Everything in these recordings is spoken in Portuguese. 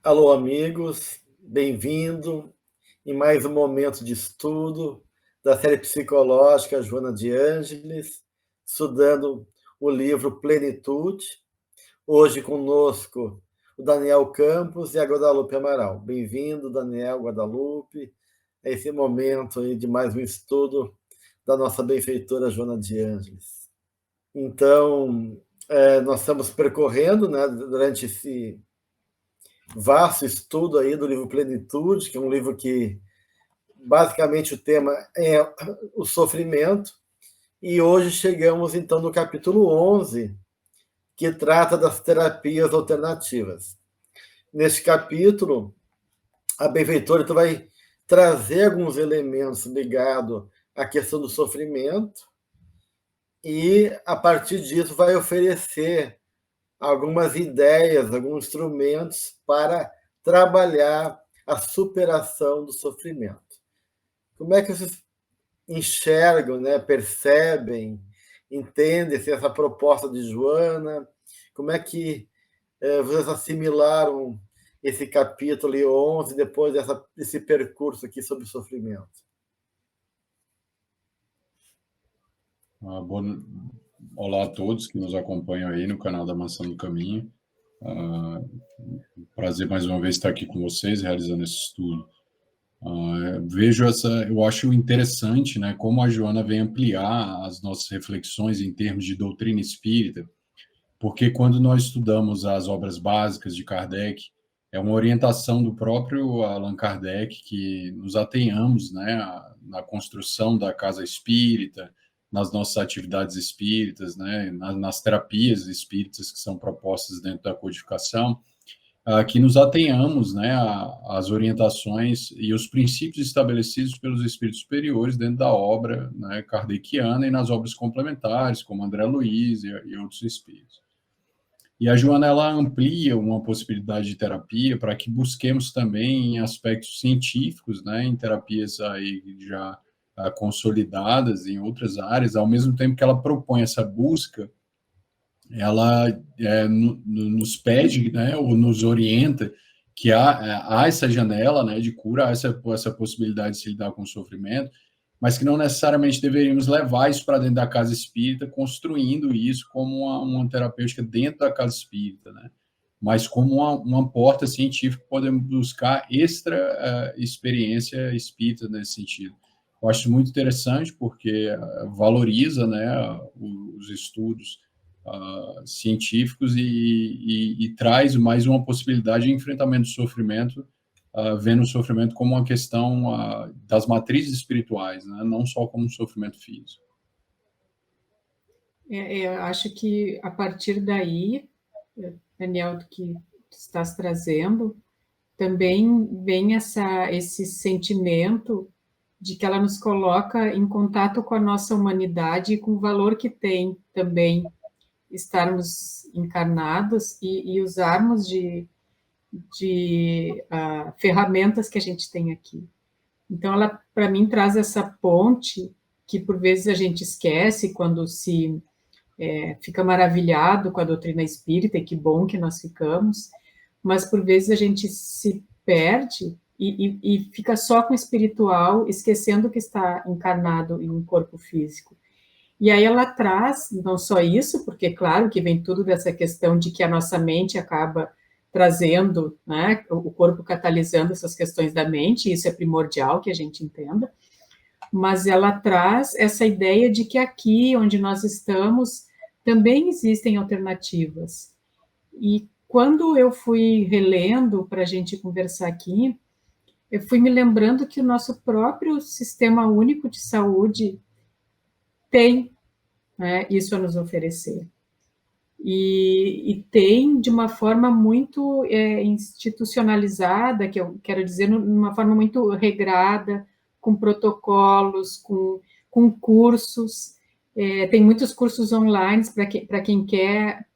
Alô, amigos, bem-vindo em mais um momento de estudo da série psicológica Joana de Ângeles, estudando o livro Plenitude. Hoje conosco o Daniel Campos e a Guadalupe Amaral. Bem-vindo, Daniel, Guadalupe, a esse momento aí de mais um estudo da nossa benfeitora Joana de Ângeles. Então, nós estamos percorrendo, né, durante esse vasto estudo aí do livro Plenitude, que é um livro que basicamente o tema é o sofrimento, e hoje chegamos então no capítulo 11, que trata das terapias alternativas. Neste capítulo, a benfeitora então vai trazer alguns elementos ligados à questão do sofrimento e, a partir disso, vai oferecer algumas ideias, alguns instrumentos para trabalhar a superação do sofrimento. Como é que vocês enxergam, né, percebem, entendem essa proposta de Joana? Como é que vocês assimilaram esse capítulo 11 depois desse percurso aqui sobre o sofrimento? Olá a todos que nos acompanham aí no canal da Maçã do Caminho. Prazer mais uma vez estar aqui com vocês, realizando esse estudo. Eu acho interessante, né, como a Joana vem ampliar as nossas reflexões em termos de doutrina espírita, porque quando nós estudamos as obras básicas de Kardec, é uma orientação do próprio Allan Kardec que nos atenhamos, né, na construção da casa espírita, nas nossas atividades espíritas, né, nas terapias espíritas que são propostas dentro da codificação, que nos atenhamos, né, às orientações e os princípios estabelecidos pelos espíritos superiores dentro da obra, né, kardeciana e nas obras complementares, como André Luiz e outros espíritos. E a Joana, ela amplia uma possibilidade de terapia para que busquemos também em aspectos científicos, né, em terapias aí já consolidadas em outras áreas, ao mesmo tempo que ela propõe essa busca, ela nos pede, né, ou nos orienta que há essa janela, né, de cura, há essa possibilidade de se lidar com o sofrimento, mas que não necessariamente deveríamos levar isso para dentro da casa espírita, construindo isso como uma terapêutica dentro da casa espírita, né? Mas como uma porta científica, podemos buscar extra experiência espírita nesse sentido. Eu acho muito interessante porque valoriza, né, os estudos científicos e traz mais uma possibilidade de enfrentamento do sofrimento, vendo o sofrimento como uma questão das matrizes espirituais, né? Não só como um sofrimento físico. Eu acho que a partir daí, Daniel, do que estás trazendo, também vem esse sentimento de que ela nos coloca em contato com a nossa humanidade e com o valor que tem também estarmos encarnados e usarmos de ferramentas que a gente tem aqui. Então, ela, para mim, traz essa ponte que, por vezes, a gente esquece quando se fica maravilhado com a doutrina espírita, e que bom que nós ficamos, mas, por vezes, a gente se perde e fica só com o espiritual, esquecendo que está encarnado em um corpo físico. E aí ela traz, não só isso, porque, claro, que vem tudo dessa questão de que a nossa mente acaba trazendo, né, o corpo catalisando essas questões da mente, e isso é primordial que a gente entenda, mas ela traz essa ideia de que aqui, onde nós estamos, também existem alternativas. E quando eu fui relendo para a gente conversar aqui, eu fui me lembrando que o nosso próprio Sistema Único de Saúde tem, né, isso a nos oferecer. E tem de uma forma muito institucionalizada, que eu quero dizer, numa forma muito regrada, com protocolos, com cursos. Tem muitos cursos online para quem quer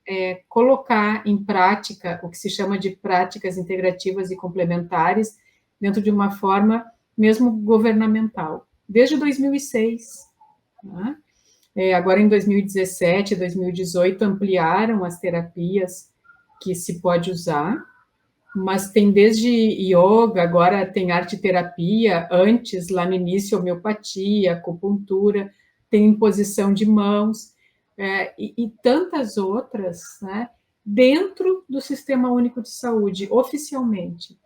colocar em prática o que se chama de práticas integrativas e complementares dentro de uma forma mesmo governamental, desde 2006, né? Agora, em 2017, 2018, ampliaram as terapias que se pode usar, mas tem desde yoga, agora tem arte-terapia, antes, lá no início, homeopatia, acupuntura, tem imposição de mãos, e tantas outras, né, dentro do Sistema Único de Saúde, oficialmente.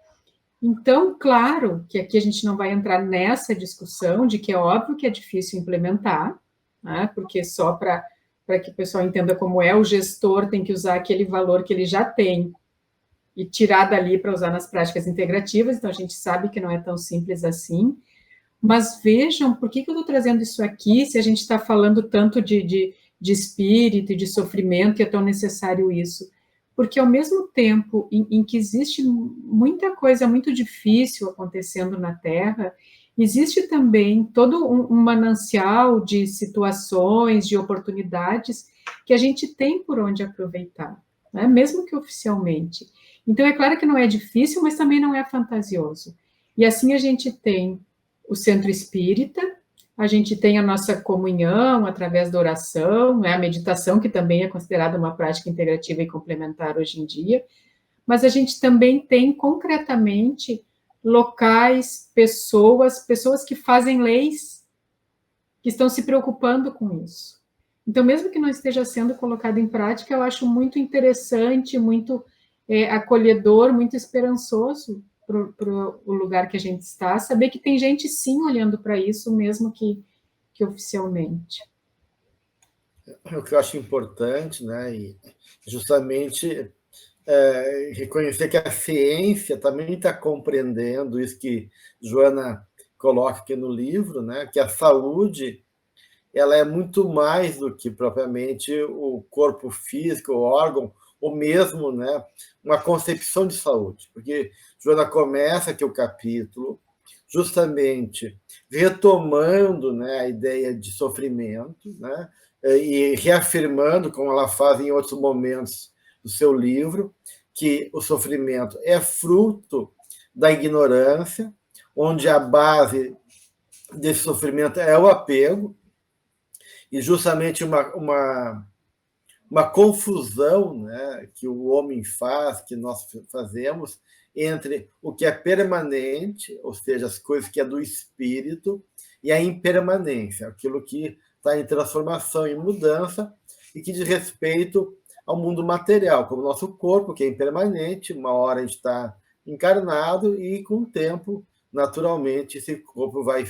Então, claro que aqui a gente não vai entrar nessa discussão de que é óbvio que é difícil implementar, né, porque só para que o pessoal entenda como é, o gestor tem que usar aquele valor que ele já tem e tirar dali para usar nas práticas integrativas, então a gente sabe que não é tão simples assim, mas vejam, por que eu estou trazendo isso aqui, se a gente está falando tanto de espírito e de sofrimento, e é tão necessário isso? Porque ao mesmo tempo em que existe muita coisa muito difícil acontecendo na Terra, existe também todo um manancial de situações, de oportunidades, que a gente tem por onde aproveitar, né? Mesmo que oficialmente. Então, é claro que não é difícil, mas também não é fantasioso. E assim a gente tem o centro espírita, a gente tem a nossa comunhão através da oração, né, a meditação, que também é considerada uma prática integrativa e complementar hoje em dia, mas a gente também tem concretamente locais, pessoas que fazem leis, que estão se preocupando com isso. Então, mesmo que não esteja sendo colocado em prática, eu acho muito interessante, muito acolhedor, muito esperançoso para o lugar que a gente está, saber que tem gente sim olhando para isso, mesmo que oficialmente. O que eu acho importante, né, e justamente reconhecer que a ciência também está compreendendo isso que Joana coloca aqui no livro, né, que a saúde ela é muito mais do que propriamente o corpo físico, o órgão, ou mesmo, né, uma concepção de saúde. Porque Joana começa aqui o capítulo justamente retomando, né, a ideia de sofrimento, né, e reafirmando, como ela faz em outros momentos do seu livro, que o sofrimento é fruto da ignorância, onde a base desse sofrimento é o apego, e justamente uma confusão, né, que o homem faz, que nós fazemos, entre o que é permanente, ou seja, as coisas que é do espírito, e a impermanência, aquilo que está em transformação e mudança, e que diz respeito ao mundo material, como o nosso corpo, que é impermanente, uma hora a gente está encarnado, e com o tempo, naturalmente, esse corpo vai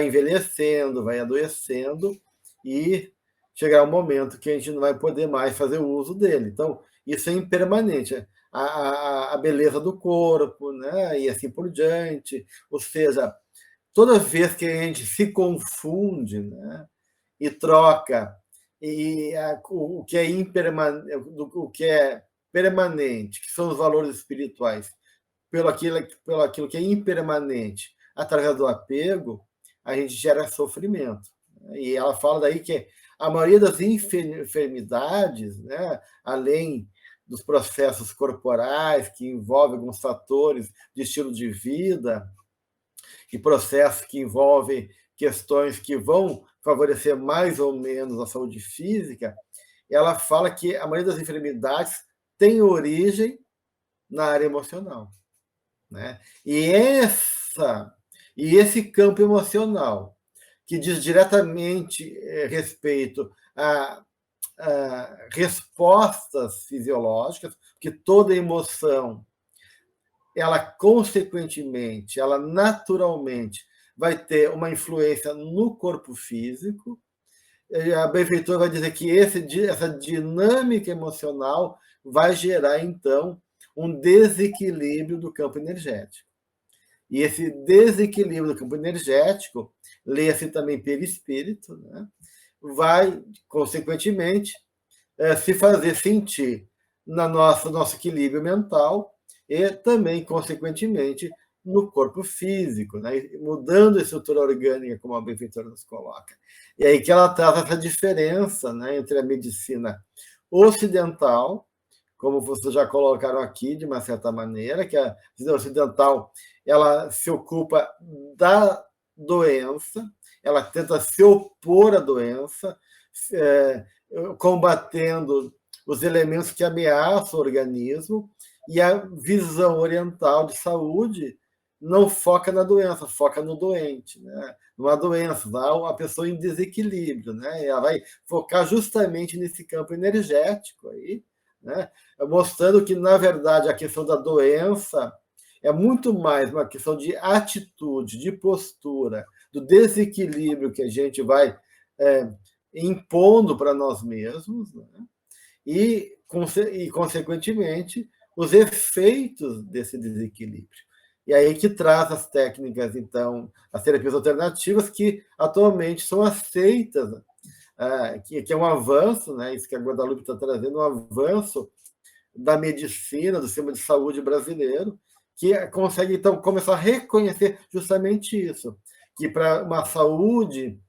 envelhecendo, vai adoecendo, e chegará um momento que a gente não vai poder mais fazer o uso dele. Então, isso é impermanente. A beleza do corpo, né? E assim por diante. Ou seja, toda vez que a gente se confunde, né? E troca o que é o que é permanente, que são os valores espirituais, pelo aquilo que é impermanente, através do apego, a gente gera sofrimento. E ela fala daí que a maioria das enfermidades, né, além dos processos corporais, que envolvem alguns fatores de estilo de vida, e processos que envolvem questões que vão favorecer mais ou menos a saúde física, ela fala que a maioria das enfermidades tem origem na área emocional, né? E esse campo emocional, que diz diretamente respeito a respostas fisiológicas, que toda emoção, ela consequentemente, ela naturalmente vai ter uma influência no corpo físico. A benfeitora vai dizer que essa dinâmica emocional vai gerar, então, um desequilíbrio do campo energético. E esse desequilíbrio do campo energético, leia-se também perispírito, né, vai, consequentemente, se fazer sentir no nosso equilíbrio mental e também, consequentemente, no corpo físico, né, mudando a estrutura orgânica, como a benfeitora nos coloca. E aí que ela traz essa diferença, né, entre a medicina ocidental, como vocês já colocaram aqui, de uma certa maneira, que a medicina ocidental ela se ocupa da doença, ela tenta se opor à doença, combatendo os elementos que ameaçam o organismo, E a visão oriental de saúde não foca na doença, foca no doente, né? Numa doença, a pessoa em desequilíbrio, né? E ela vai focar justamente nesse campo energético aí, né? Mostrando que, na verdade, a questão da doença é muito mais uma questão de atitude, de postura, do desequilíbrio que a gente vai impondo para nós mesmos, né? E, consequentemente, os efeitos desse desequilíbrio. E aí que traz as técnicas, então, as terapias alternativas, que atualmente são aceitas, que é um avanço, né? Isso que a Guadalupe está trazendo, um avanço da medicina, do sistema de saúde brasileiro, que consegue, então, começar a reconhecer justamente isso, que para uma saúde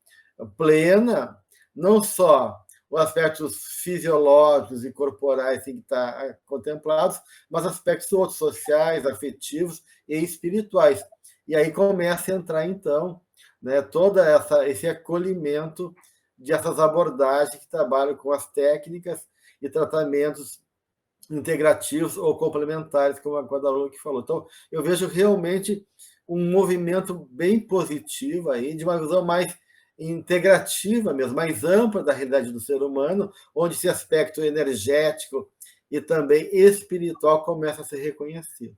plena, não só os aspectos fisiológicos e corporais têm que estar contemplados, mas aspectos outros, sociais, afetivos e espirituais. E aí começa a entrar, então, né, todo esse acolhimento dessas abordagens que trabalham com as técnicas e tratamentos integrativos ou complementares, como a Guadalupe falou. Então, eu vejo realmente um movimento bem positivo aí, de uma visão mais integrativa mesmo, mais ampla da realidade do ser humano, onde esse aspecto energético e também espiritual começa a ser reconhecido.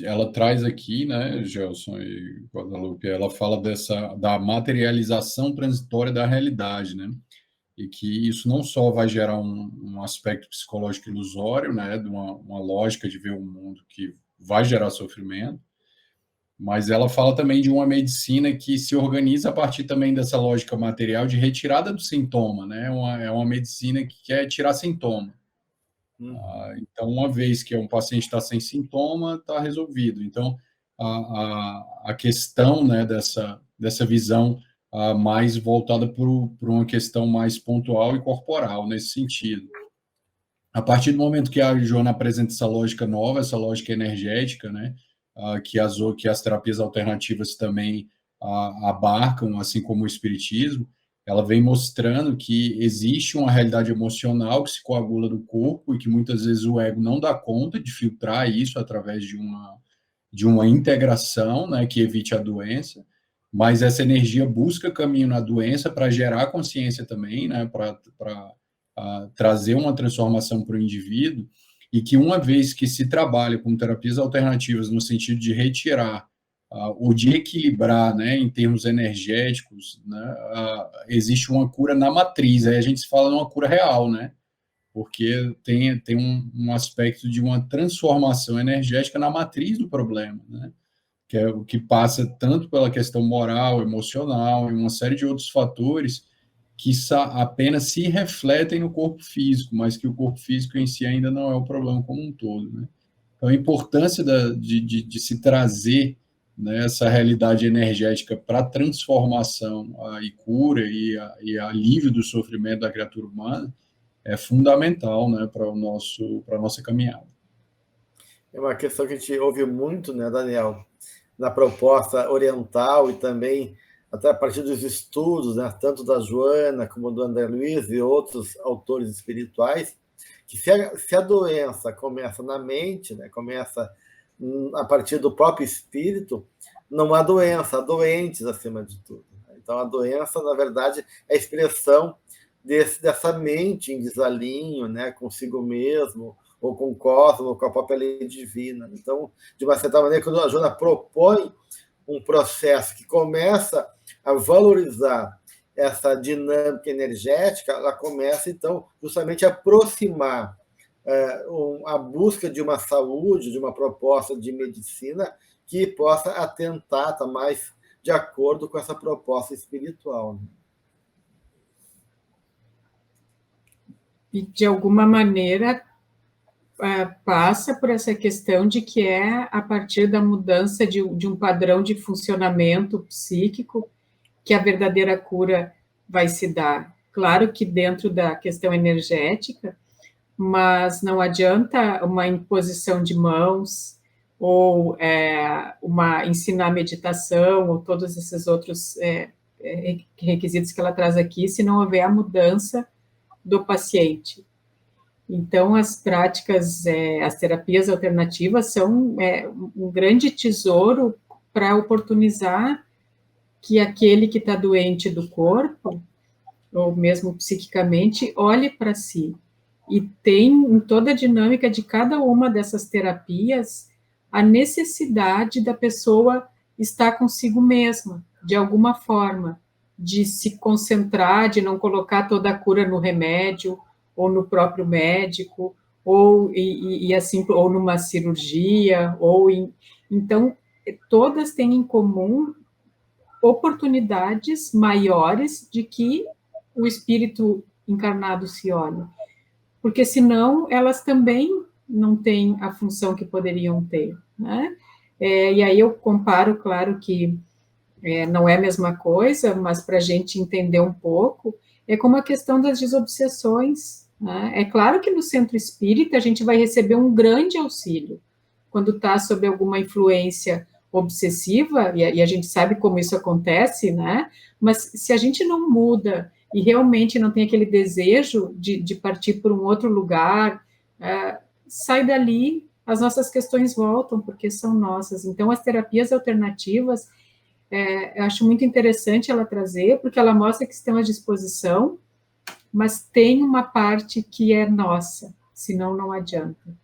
Ela traz aqui, né, Gelson e Guadalupe, ela fala da materialização transitória da realidade, né? E que isso não só vai gerar um aspecto psicológico ilusório, né, de uma lógica de ver o mundo que vai gerar sofrimento, mas ela fala também de uma medicina que se organiza a partir também dessa lógica material de retirada do sintoma, né? É uma medicina que quer tirar sintoma. Então, uma vez que um paciente está sem sintoma, está resolvido. Então, a questão, né, dessa visão mais voltada para uma questão mais pontual e corporal, nesse sentido. A partir do momento que a Joana apresenta essa lógica nova, essa lógica energética, né, que as terapias alternativas também abarcam, assim como o espiritismo, ela vem mostrando que existe uma realidade emocional que se coagula no corpo e que muitas vezes o ego não dá conta de filtrar isso através de uma integração, né, que evite a doença, mas essa energia busca caminho na doença para gerar consciência também, né, para trazer uma transformação para o indivíduo, e que uma vez que se trabalha com terapias alternativas no sentido de retirar ou de equilibrar, né, em termos energéticos, né, existe uma cura na matriz, aí a gente se fala numa cura real, né, porque tem um aspecto de uma transformação energética na matriz do problema, né, que é o que passa tanto pela questão moral, emocional e uma série de outros fatores que apenas se refletem no corpo físico, mas que o corpo físico em si ainda não é o problema como um todo, né? Então, a importância de se trazer, né, essa realidade energética para transformação e cura e alívio do sofrimento da criatura humana é fundamental, né, para a nossa caminhada. É uma questão que a gente ouve muito, né, Daniel, na proposta oriental e também até a partir dos estudos, né, tanto da Joana como do André Luiz e outros autores espirituais, que se a doença começa na mente, né, começa a partir do próprio espírito, não há doença, há doentes acima de tudo. Então, a doença, na verdade, é a expressão dessa mente em desalinho, né, consigo mesmo, ou com o cosmos, ou com a própria lei divina. Então, de uma certa maneira, quando a Joana propõe um processo que começa a valorizar essa dinâmica energética, ela começa, então, justamente a aproximar a busca de uma saúde, de uma proposta de medicina que possa atentar, tá mais de acordo com essa proposta espiritual. E, de alguma maneira, passa por essa questão de que é a partir da mudança de um padrão de funcionamento psíquico que a verdadeira cura vai se dar. Claro que dentro da questão energética, mas não adianta uma imposição de mãos ou ensinar meditação ou todos esses outros requisitos que ela traz aqui, se não houver a mudança do paciente. Então, as práticas, as terapias alternativas são um grande tesouro para oportunizar que aquele que está doente do corpo, ou mesmo psiquicamente, olhe para si. E tem em toda a dinâmica de cada uma dessas terapias a necessidade da pessoa estar consigo mesma, de alguma forma, de se concentrar, de não colocar toda a cura no remédio, ou no próprio médico, ou assim, ou numa cirurgia, então, todas têm em comum oportunidades maiores de que o espírito encarnado se olhe, porque senão elas também não têm a função que poderiam ter, né? E aí eu comparo, claro que não é a mesma coisa, mas para a gente entender um pouco, é como a questão das desobsessões, né? É claro que no centro espírita a gente vai receber um grande auxílio quando está sob alguma influência obsessiva, e a gente sabe como isso acontece, né? Mas se a gente não muda e realmente não tem aquele desejo de partir por um outro lugar, sai dali, as nossas questões voltam, porque são nossas. Então, as terapias alternativas, eu acho muito interessante ela trazer, porque ela mostra que estão à disposição, mas tem uma parte que é nossa, senão não adianta.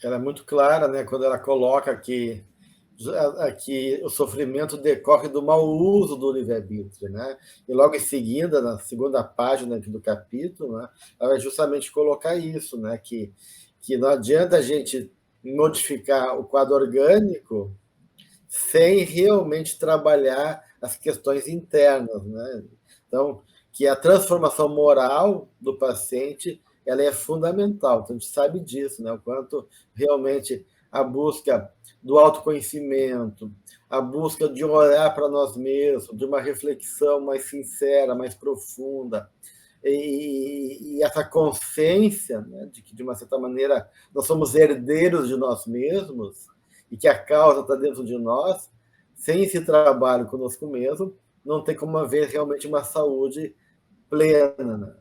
Ela é muito clara, né, quando ela coloca que o sofrimento decorre do mau uso do livre-arbítrio, né? E logo em seguida, na segunda página do capítulo, né, ela vai justamente colocar isso, né, que não adianta a gente modificar o quadro orgânico sem realmente trabalhar as questões internas, né? Então, que a transformação moral do paciente ela é fundamental. Então, a gente sabe disso, né? O quanto realmente a busca do autoconhecimento, a busca de olhar para nós mesmos, de uma reflexão mais sincera, mais profunda, e essa consciência, né, de que, de uma certa maneira, nós somos herdeiros de nós mesmos e que a causa está dentro de nós, sem esse trabalho conosco mesmo, não tem como haver realmente uma saúde plena, né?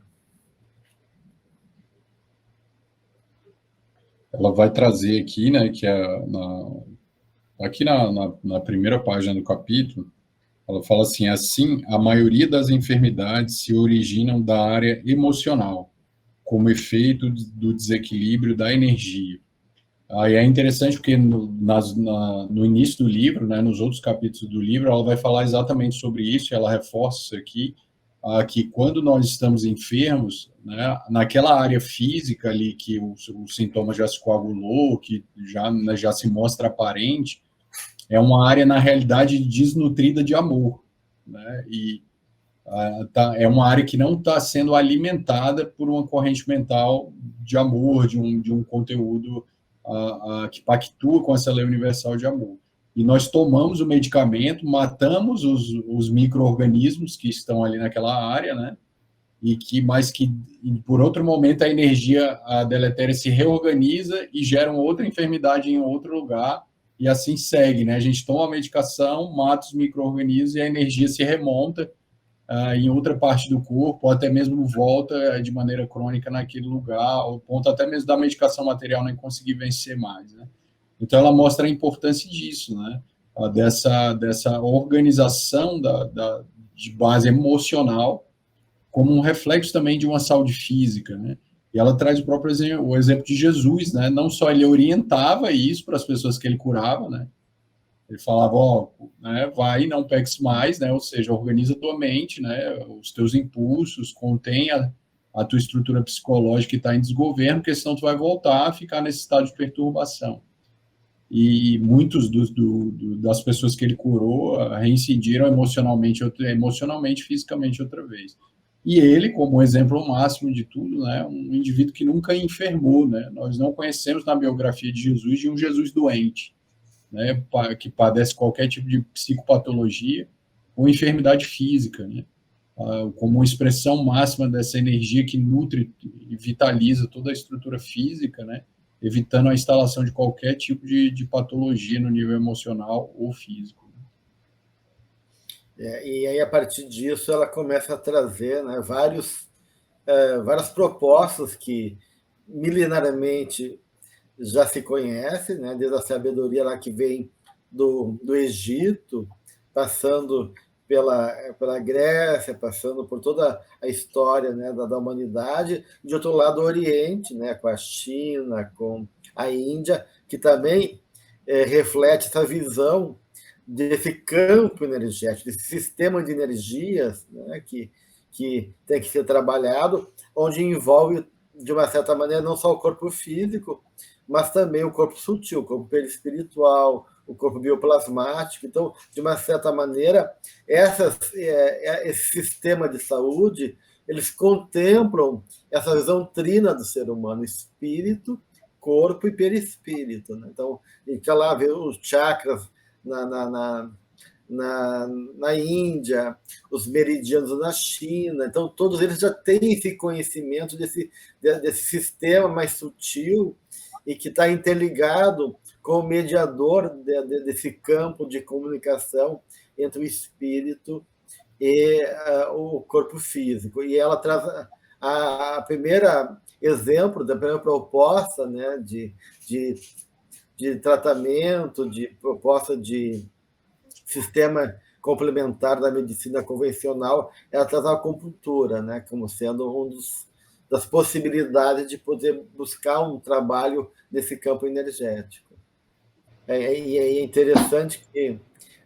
Ela vai trazer aqui, né, que aqui na primeira página do capítulo, ela fala assim, a maioria das enfermidades se originam da área emocional, como efeito do desequilíbrio da energia. Aí é interessante porque no início do livro, né, nos outros capítulos do livro, ela vai falar exatamente sobre isso, e ela reforça isso aqui, que quando nós estamos enfermos, né, naquela área física ali que o sintoma já se coagulou, que já se mostra aparente, é uma área, na realidade, desnutrida de amor, né, e é uma área que não está sendo alimentada por uma corrente mental de amor, de um conteúdo que pactua com essa lei universal de amor. E nós tomamos o medicamento, matamos os micro-organismos que estão ali naquela área, né? Mas que, por outro momento, a energia deletéria se reorganiza e gera uma outra enfermidade em outro lugar, e assim segue, né? A gente toma a medicação, mata os micro-organismos e a energia se remonta em outra parte do corpo, ou até mesmo volta de maneira crônica naquele lugar, ao ponto até mesmo da medicação material nem conseguir vencer mais, né? Então, ela mostra a importância disso, né? Dessa organização de base emocional como um reflexo também de uma saúde física, né? E ela traz o exemplo de Jesus, né? Não só ele orientava isso para as pessoas que ele curava, né? Ele falava, né, vai, não peques mais, né, ou seja, organiza tua mente, né, os teus impulsos, contém a tua estrutura psicológica que está em desgoverno, porque senão tu vai voltar a ficar nesse estado de perturbação. E muitos das pessoas que ele curou reincidiram emocionalmente, fisicamente outra vez. E ele, como exemplo máximo de tudo, né, um indivíduo que nunca enfermou, né, nós não conhecemos na biografia de Jesus de um Jesus doente, né, que padece qualquer tipo de psicopatologia ou enfermidade física, né, como uma expressão máxima dessa energia que nutre e vitaliza toda a estrutura física, né, evitando a instalação de qualquer tipo de patologia no nível emocional ou físico. E aí, a partir disso, ela começa a trazer, né, vários várias propostas que milenarmente já se conhecem, né? Desde a sabedoria lá que vem do Egito, passando pela Grécia, passando por toda a história, né, da humanidade, de outro lado, o Oriente, né, com a China, com a Índia, que também reflete essa visão desse campo energético, desse sistema de energias, né, que tem que ser trabalhado, onde envolve, de uma certa maneira, não só o corpo físico, mas também o corpo sutil, o corpo perispiritual, o corpo bioplasmático. Então, de uma certa maneira, esse sistema de saúde, eles contemplam essa visão trina do ser humano, espírito, corpo e perispírito. Né? Então, a gente lá vê os chakras na Índia, os meridianos na China. Então, todos eles já têm esse conhecimento desse sistema mais sutil e que está interligado com o mediador desse campo de comunicação entre o espírito e o corpo físico. E ela traz a primeira exemplo, da primeira proposta, né, de tratamento, de proposta de sistema complementar da medicina convencional, ela traz a acupuntura, né, como sendo das possibilidades de poder buscar um trabalho nesse campo energético. E é interessante que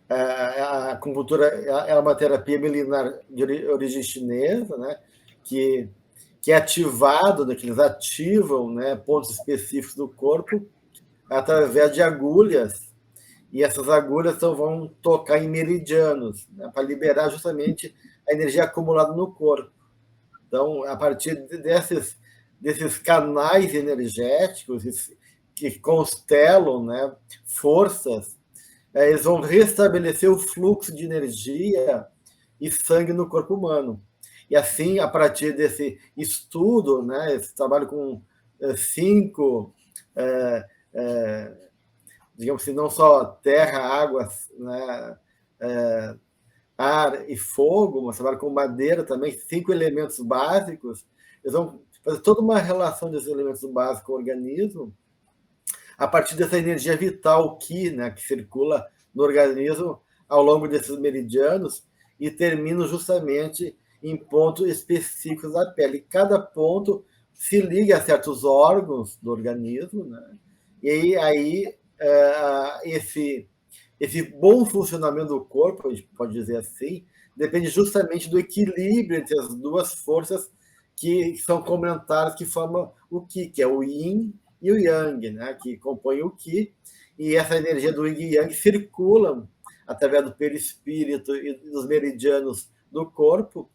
a acupuntura é uma terapia milenar de origem chinesa, né, que é ativado, né, que eles ativam, né, pontos específicos do corpo através de agulhas, e essas agulhas vão tocar em meridianos, né, para liberar justamente a energia acumulada no corpo. Então, a partir desses canais energéticos que constelam, né, forças, eles vão restabelecer o fluxo de energia e sangue no corpo humano. E assim, a partir desse estudo, né, esse trabalho com 5, digamos assim, não só terra, água, né, ar e fogo, mas trabalho com madeira também, 5 elementos básicos. Eles vão fazer toda uma relação desses elementos básicos com o organismo a partir dessa energia vital, o Qi, né, que circula no organismo ao longo desses meridianos e termina justamente em pontos específicos da pele. Cada ponto se liga a certos órgãos do organismo, né? E aí esse bom funcionamento do corpo, a gente pode dizer assim, depende justamente do equilíbrio entre as duas forças que são complementares, que formam o Qi, que é o Yin e o Yang, né, que compõem o Qi, e essa energia do Yin e Yang circulam através do perispírito e dos meridianos do corpo,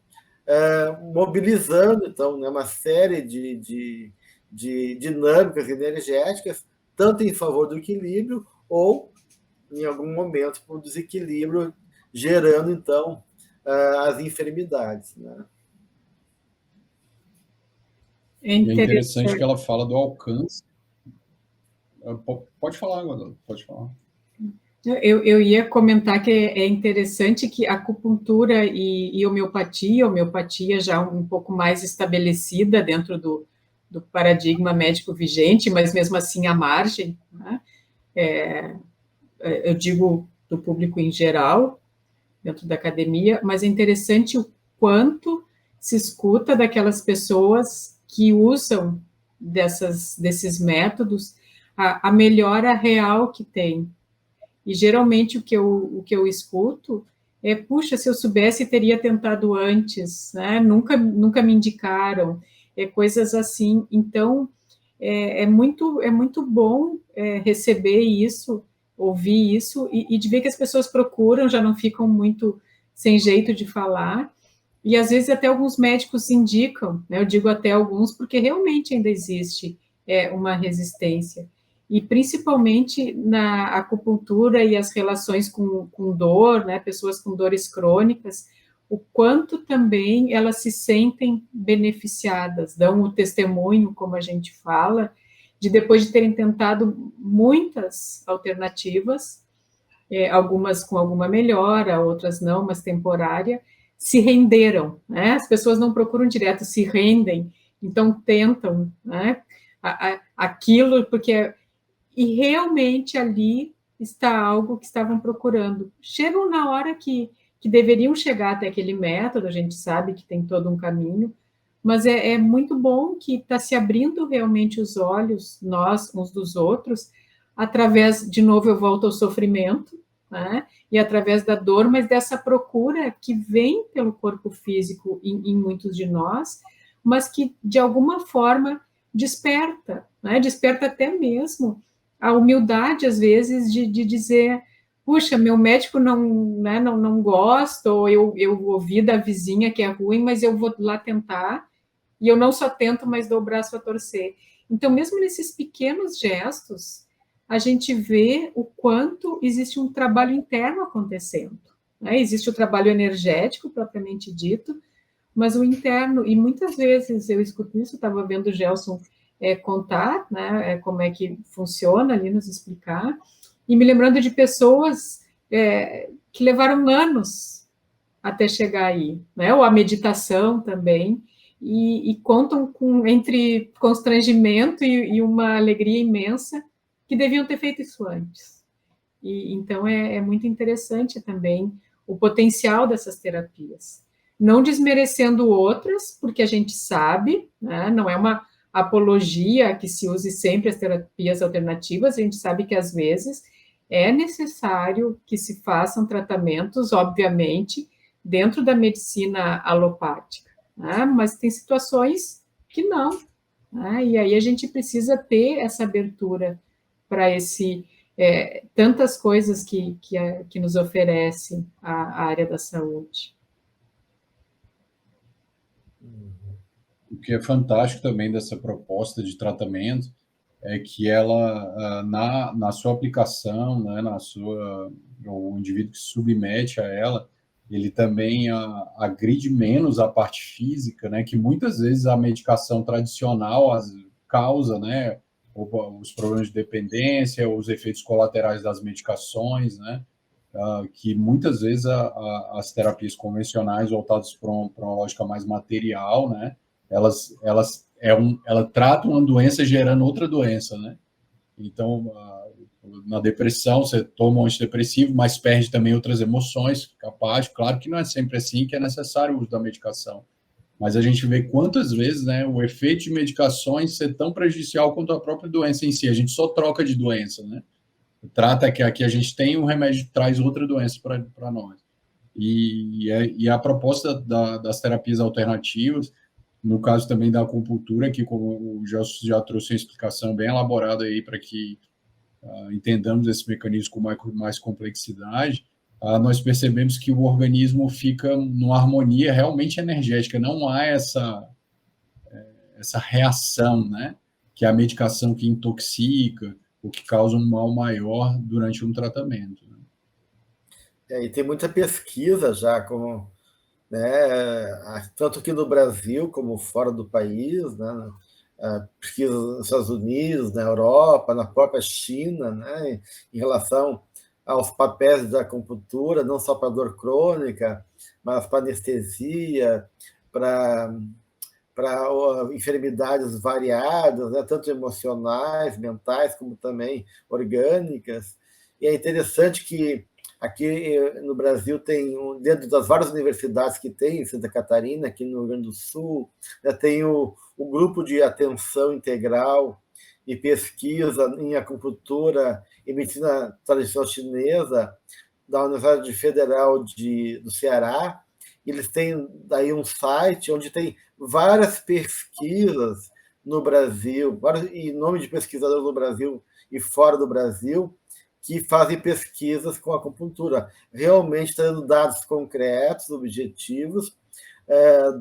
mobilizando, então, né, uma série de dinâmicas energéticas, tanto em favor do equilíbrio ou, em algum momento, para o desequilíbrio, gerando, então, as enfermidades. Né? É interessante que ela fala do alcance. Pode falar, Guadalupe, pode falar. Eu ia comentar que é interessante que a acupuntura e homeopatia já um pouco mais estabelecida dentro do paradigma médico vigente, mas mesmo assim à margem, né? Eu digo do público em geral, dentro da academia, mas é interessante o quanto se escuta daquelas pessoas que usam desses métodos a melhora real que tem. E geralmente o que eu escuto é, puxa, se eu soubesse, teria tentado antes, né? Nunca me indicaram, coisas assim. Então, é muito bom receber isso, ouvir isso, e de ver que as pessoas procuram, já não ficam muito sem jeito de falar, e às vezes até alguns médicos indicam, né? Eu digo até alguns, porque realmente ainda existe uma resistência. E principalmente na acupuntura e as relações com dor, né, pessoas com dores crônicas, o quanto também elas se sentem beneficiadas, dão o testemunho, como a gente fala, de depois de terem tentado muitas alternativas, algumas com alguma melhora, outras não, mas temporária, se renderam, né? As pessoas não procuram direto, se rendem, então tentam, né? Aquilo, porque e realmente ali está algo que estavam procurando. Chegam na hora que deveriam chegar até aquele método, a gente sabe que tem todo um caminho, mas é muito bom que está se abrindo realmente os olhos, nós, uns dos outros, através, de novo, eu volto ao sofrimento, né? E através da dor, mas dessa procura que vem pelo corpo físico em muitos de nós, mas que, de alguma forma, desperta, né? Desperta até mesmo a humildade, às vezes, de dizer, puxa, meu médico não gosta, ou eu ouvi da vizinha que é ruim, mas eu vou lá tentar, e eu não só tento, mas dou o braço a torcer. Então, mesmo nesses pequenos gestos, a gente vê o quanto existe um trabalho interno acontecendo, né? Existe o trabalho energético, propriamente dito, mas o interno, e muitas vezes eu escuto isso, estava vendo o Gelson contar, né, como é que funciona ali, nos explicar, e me lembrando de pessoas que levaram anos até chegar aí, né, ou a meditação também, e contam entre constrangimento e uma alegria imensa que deviam ter feito isso antes. E então é muito interessante também o potencial dessas terapias. Não desmerecendo outras, porque a gente sabe, né, não é uma apologia que se use sempre as terapias alternativas, a gente sabe que às vezes é necessário que se façam tratamentos, obviamente, dentro da medicina alopática, né, mas tem situações que não, né, e aí a gente precisa ter essa abertura para tantas coisas que nos oferece a área da saúde. O que é fantástico também dessa proposta de tratamento é que ela, na sua aplicação, né, o indivíduo que se submete a ela, ele também agride menos a parte física, né, que muitas vezes a medicação tradicional causa, né, os problemas de dependência, os efeitos colaterais das medicações, né, que muitas vezes as terapias convencionais voltadas para uma lógica mais material, né, ela trata uma doença gerando outra doença, né? Então, na depressão, você toma um antidepressivo, mas perde também outras emoções, fica apático. Claro que não é sempre assim que é necessário o uso da medicação, mas a gente vê quantas vezes, né, o efeito de medicações ser tão prejudicial quanto a própria doença em si. A gente só troca de doença, né? Trata que aqui a gente tem um remédio que traz outra doença para nós. E a proposta das terapias alternativas, no caso também da acupuntura, que como já trouxe uma explicação bem elaborada aí para que entendamos esse mecanismo com mais complexidade, nós percebemos que o organismo fica numa harmonia realmente energética, não há essa reação, né, que é a medicação que intoxica, o que causa um mal maior durante um tratamento. E tem muita pesquisa já, como, né, tanto aqui no Brasil como fora do país, né, pesquisa nos Estados Unidos, na Europa, na própria China, né, em relação aos papéis da acupuntura, não só para dor crônica, mas para anestesia, para enfermidades variadas, né, tanto emocionais, mentais, como também orgânicas. E é interessante que aqui no Brasil tem, dentro das várias universidades que tem, em Santa Catarina, aqui no Rio Grande do Sul, né, tem o grupo de atenção integral e pesquisa em acupuntura e medicina tradicional chinesa da Universidade Federal do Ceará. Eles têm daí um site onde tem várias pesquisas no Brasil, em nome de pesquisadores no Brasil e fora do Brasil, que fazem pesquisas com acupuntura, realmente trazendo dados concretos, objetivos,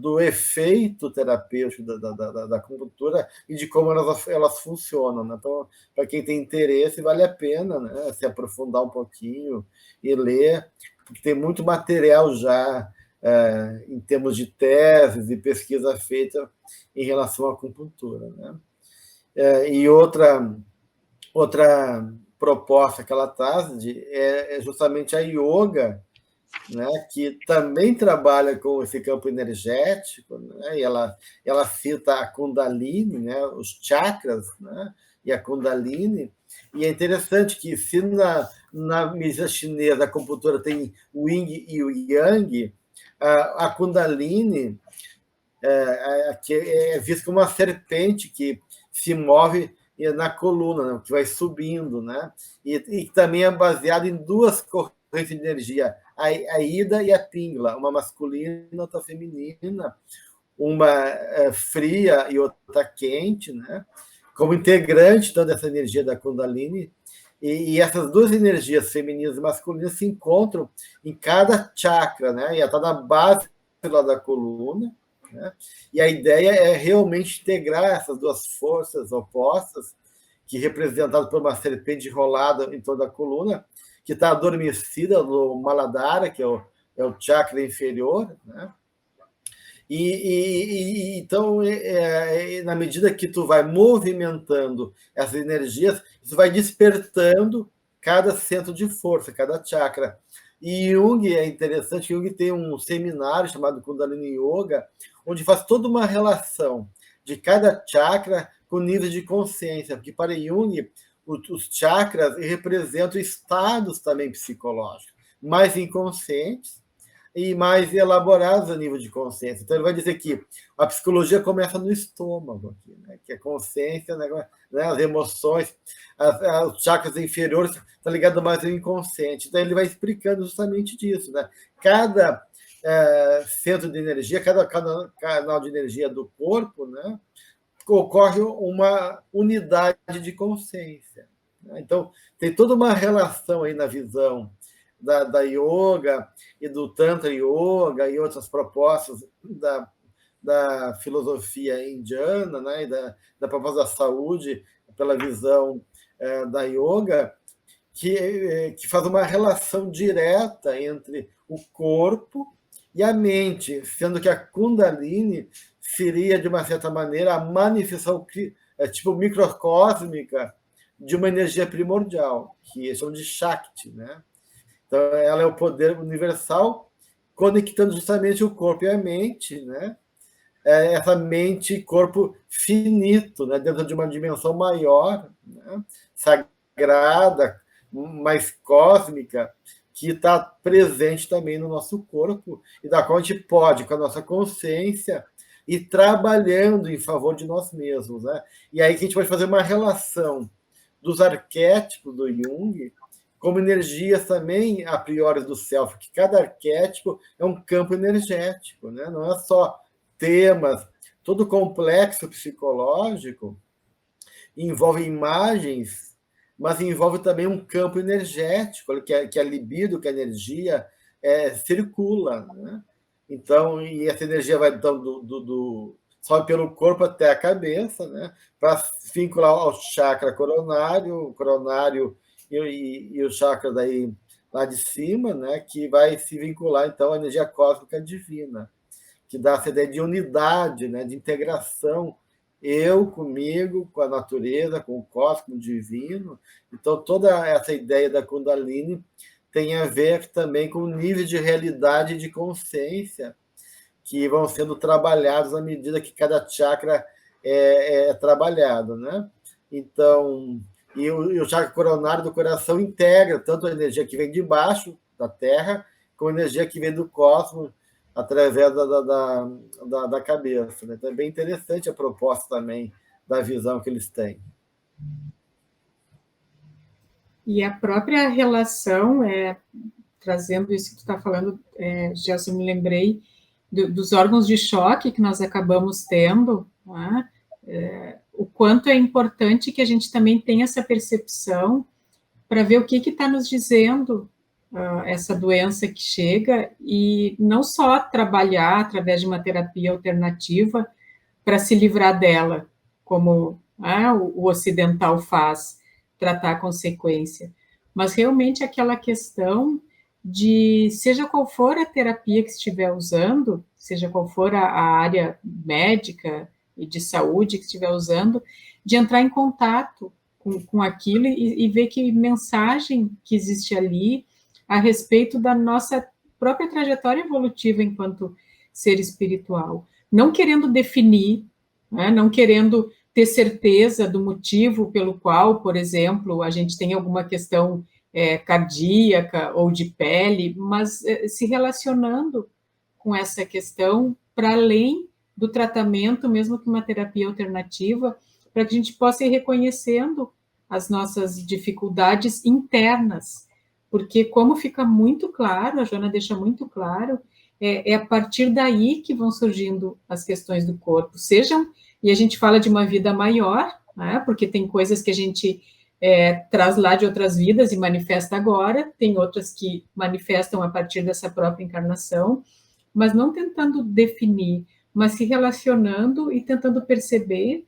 do efeito terapêutico da acupuntura e de como elas funcionam, né? Então, para quem tem interesse, vale a pena, né, se aprofundar um pouquinho e ler, porque tem muito material já em termos de teses e pesquisa feita em relação à acupuntura, né? E outra proposta que ela traz é justamente a yoga, né, que também trabalha com esse campo energético, né, e ela cita a Kundalini, né, os chakras, né, e a Kundalini, e é interessante que se na medicina chinesa a acupuntura tem o Yin e o Yang, a Kundalini que é vista como uma serpente que se move na coluna, né, que vai subindo, né? E também é baseado em duas correntes de energia, a Ida e a Pingla, uma masculina e outra feminina, uma fria e outra quente, né? Como integrante então, dessa energia da Kundalini. E essas duas energias, femininas e masculinas, se encontram em cada chakra, né? E ela está na base lá da coluna, né? E a ideia é realmente integrar essas duas forças opostas, que representadas por uma serpente enrolada em toda a coluna, que está adormecida no Maladara, que é o chakra inferior, né? Então, na medida que tu vai movimentando essas energias, isso vai despertando cada centro de força, cada chakra. E Jung é interessante, Jung tem um seminário chamado Kundalini Yoga, onde faz toda uma relação de cada chakra com nível de consciência, porque para Jung os chakras representam estados também psicológicos, mais inconscientes e mais elaborados a nível de consciência. Então, ele vai dizer que a psicologia começa no estômago, aqui, né? Que é consciência, né? As emoções, os chakras inferiores estão ligados mais ao inconsciente. Então, ele vai explicando justamente disso, né? Cada centro de energia, cada canal de energia do corpo, né? Ocorre uma unidade de consciência. Né? Então, tem toda uma relação aí na visão da yoga e do Tantra Yoga e outras propostas da filosofia indiana, né, e da proposta da saúde pela visão da yoga, que faz uma relação direta entre o corpo e a mente, sendo que a Kundalini seria, de uma certa maneira, a manifestação tipo microcósmica de uma energia primordial, que eles chamam de Shakti, né? Então, ela é o poder universal, conectando justamente o corpo e a mente, né? Essa mente e corpo finito, né? Dentro de uma dimensão maior, né? Sagrada, mais cósmica, que está presente também no nosso corpo e da qual a gente pode, com a nossa consciência, ir trabalhando em favor de nós mesmos, né? E aí que a gente pode fazer uma relação dos arquétipos do Jung como energias também a priori do self, que cada arquétipo é um campo energético, né? Não é só temas, todo complexo psicológico envolve imagens, mas envolve também um campo energético, que a libido, que a energia circula, né? Então, e essa energia vai então sobe pelo corpo até a cabeça, né? Para se vincular ao chakra coronário e o chakra daí lá de cima, né, que vai se vincular então à energia cósmica divina, que dá essa ideia de unidade, né, de integração, eu comigo, com a natureza, com o cosmos, com o divino. Então, toda essa ideia da Kundalini tem a ver também com o nível de realidade e de consciência que vão sendo trabalhados à medida que cada chakra é trabalhado, né? Então, e o chakra coronário do coração integra tanto a energia que vem de baixo da Terra, como a energia que vem do cosmos através da cabeça. Né? Então, é bem interessante a proposta também da visão que eles têm. E a própria relação, trazendo isso que tu está falando, Gelson, me lembrei dos órgãos de choque que nós acabamos tendo, né? O quanto é importante que a gente também tenha essa percepção para ver o que está nos dizendo essa doença que chega, e não só trabalhar através de uma terapia alternativa para se livrar dela, como o ocidental faz, tratar a consequência, mas realmente aquela questão de, seja qual for a terapia que estiver usando, seja qual for a área médica e de saúde que estiver usando, de entrar em contato com aquilo e ver que mensagem que existe ali a respeito da nossa própria trajetória evolutiva enquanto ser espiritual, não querendo definir, né, não querendo ter certeza do motivo pelo qual, por exemplo, a gente tem alguma questão cardíaca ou de pele, mas se relacionando com essa questão para além do tratamento, mesmo que uma terapia alternativa, para que a gente possa ir reconhecendo as nossas dificuldades internas, porque como fica muito claro, a Joana deixa muito claro, é a partir daí que vão surgindo as questões do corpo, sejam, e a gente fala de uma vida maior, né, porque tem coisas que a gente traz lá de outras vidas e manifesta agora, tem outras que manifestam a partir dessa própria encarnação, mas não tentando definir, mas se relacionando e tentando perceber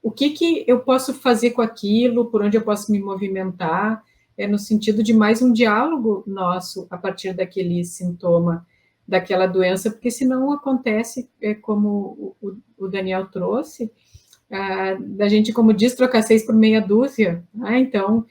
o que eu posso fazer com aquilo, por onde eu posso me movimentar, no sentido de mais um diálogo nosso a partir daquele sintoma, daquela doença, porque senão acontece, como o Daniel trouxe, da gente, como diz, trocar 6 por meia dúzia, né? Então,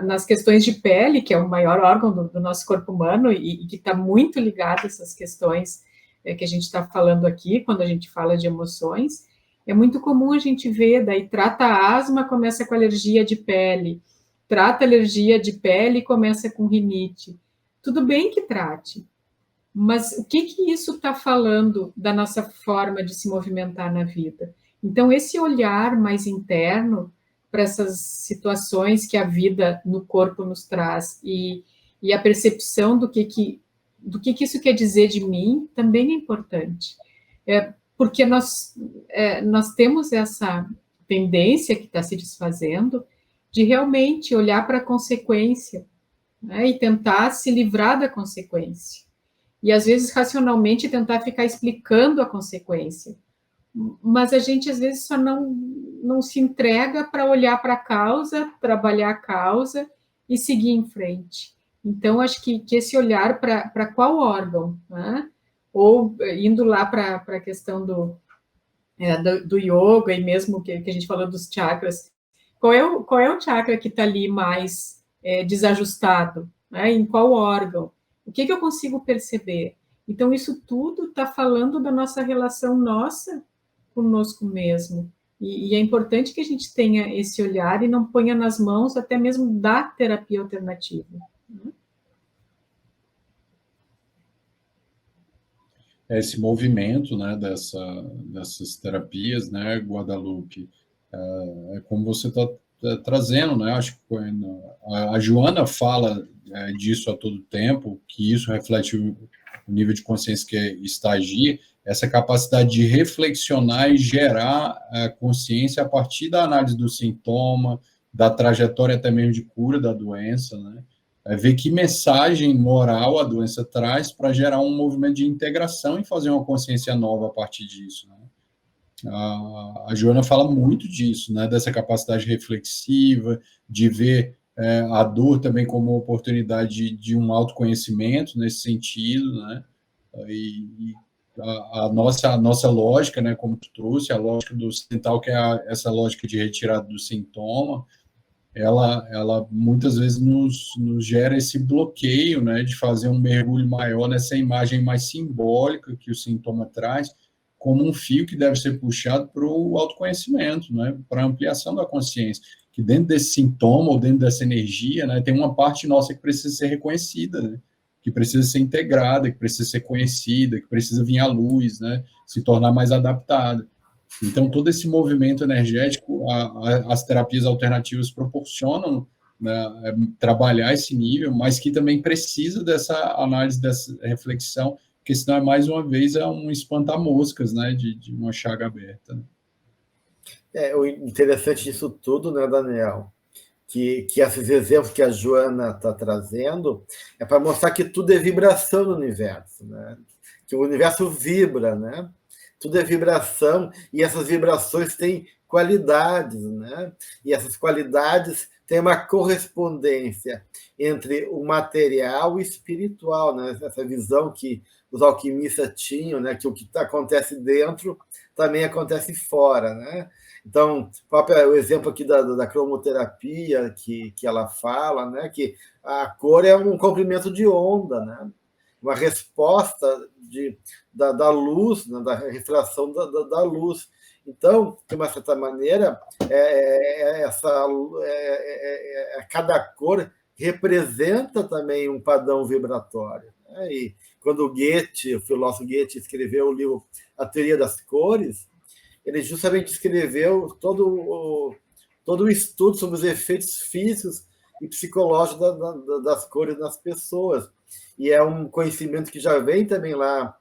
nas questões de pele, que é o maior órgão do nosso corpo humano e que está muito ligado a essas questões que a gente está falando aqui, quando a gente fala de emoções, é muito comum a gente ver, daí trata a asma, começa com alergia de pele, trata alergia de pele e começa com rinite. Tudo bem que trate, mas o que isso está falando da nossa forma de se movimentar na vida? Então, esse olhar mais interno para essas situações que a vida no corpo nos traz e a percepção do que isso quer dizer de mim também é importante. Porque nós temos essa tendência que está se desfazendo de realmente olhar para a consequência, né, e tentar se livrar da consequência. E, às vezes, racionalmente, tentar ficar explicando a consequência. Mas a gente, às vezes, só não se entrega para olhar para a causa, trabalhar a causa e seguir em frente. Então, acho que esse olhar para qual órgão, né? Ou indo lá para a questão do yoga e mesmo que a gente falou dos chakras, qual é o chakra que está ali mais desajustado? Né? Em qual órgão? O que eu consigo perceber? Então, isso tudo está falando da nossa relação nossa conosco mesmo. E é importante que a gente tenha esse olhar e não ponha nas mãos até mesmo da terapia alternativa. Esse movimento, né, dessas terapias, né, Guadalupe, como você está trazendo, né, acho que a Joana fala disso a todo tempo, que isso reflete o nível de consciência que está agir, essa capacidade de reflexionar e gerar consciência a partir da análise do sintoma, da trajetória até mesmo de cura da doença, né? Ver que mensagem moral a doença traz para gerar um movimento de integração e fazer uma consciência nova a partir disso, né? A Joana fala muito disso, né? Dessa capacidade reflexiva, de ver a dor também como uma oportunidade de um autoconhecimento nesse sentido, né? E a nossa lógica, né, como tu trouxe, a lógica do ocidental, que é essa lógica de retirada do sintoma, ela muitas vezes nos gera esse bloqueio, né, de fazer um mergulho maior nessa imagem mais simbólica que o sintoma traz, como um fio que deve ser puxado para o autoconhecimento, né, para a ampliação da consciência, que dentro desse sintoma ou dentro dessa energia, né, tem uma parte nossa que precisa ser reconhecida, né, que precisa ser integrada, que precisa ser conhecida, que precisa vir à luz, né, se tornar mais adaptada. Então, todo esse movimento energético, as terapias alternativas proporcionam, né, trabalhar esse nível, mas que também precisa dessa análise, dessa reflexão, porque senão, mais uma vez, é um espantar-moscas, né, de uma chaga aberta. Né? O interessante disso tudo, né, Daniel, que esses exemplos que a Joana está trazendo é para mostrar que tudo é vibração no universo, né? Que o universo vibra, né? Tudo é vibração e essas vibrações têm qualidades, né? E essas qualidades têm uma correspondência entre o material e o espiritual, né? Essa visão que os alquimistas tinham, né? Que o que acontece dentro também acontece fora, né? Então, o exemplo aqui da cromoterapia que ela fala, né? Que a cor é um comprimento de onda, né? uma resposta da luz, né, da refração da luz. Então, de uma certa maneira, cada cor representa também um padrão vibratório, né? E quando o filósofo Goethe, escreveu o livro A Teoria das Cores, ele justamente escreveu todo o estudo sobre os efeitos físicos e psicológicos das cores nas pessoas. E é um conhecimento que já vem também lá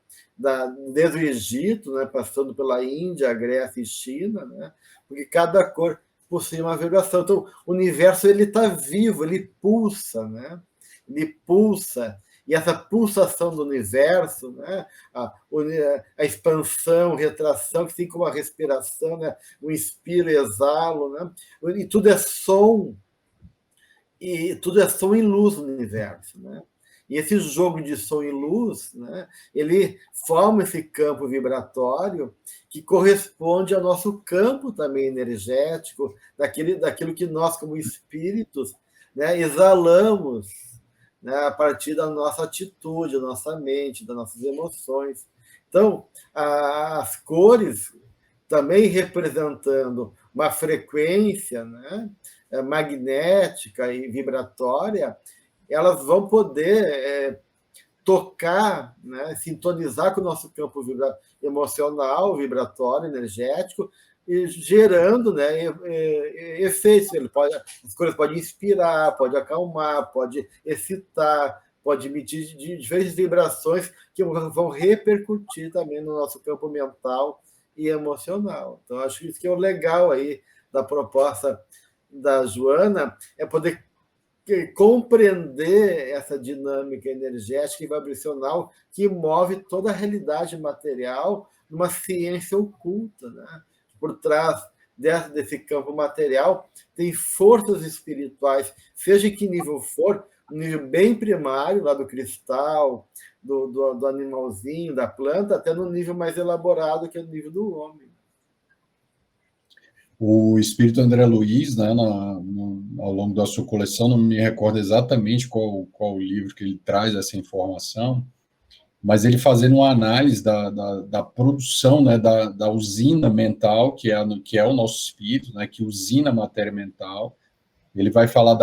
desde o Egito, né, passando pela Índia, Grécia e China, né, porque cada cor possui uma vibração. Então, o universo está vivo, ele pulsa, né? Ele pulsa. E essa pulsação do universo, né, a expansão, retração, que tem como a respiração, né, o inspiro e exalo, né, e tudo é som e luz no universo, né? E esse jogo de som e luz, né, ele forma esse campo vibratório que corresponde ao nosso campo também energético, daquilo que nós, como espíritos, né, exalamos, né, a partir da nossa atitude, da nossa mente, das nossas emoções. Então, as cores também representando uma frequência, né, magnética e vibratória, elas vão poder tocar, né, sintonizar com o nosso campo emocional, vibratório, energético, e gerando, né, efeitos. As cores podem inspirar, pode acalmar, pode excitar, pode emitir diferentes vibrações que vão repercutir também no nosso campo mental e emocional. Então, acho que isso que é o legal aí da proposta da Joana, é poder compreender essa dinâmica energética e vibracional que move toda a realidade material numa ciência oculta, né? Por trás desse campo material tem forças espirituais, seja em que nível for, um nível bem primário, lá do cristal, do animalzinho, da planta, até no nível mais elaborado, que é o nível do homem. O espírito André Luiz, né, ao longo da sua coleção, não me recordo exatamente qual livro que ele traz essa informação, mas ele fazendo uma análise da produção, né, da usina mental, que é o nosso espírito, né, que usina a matéria mental. Ele vai falar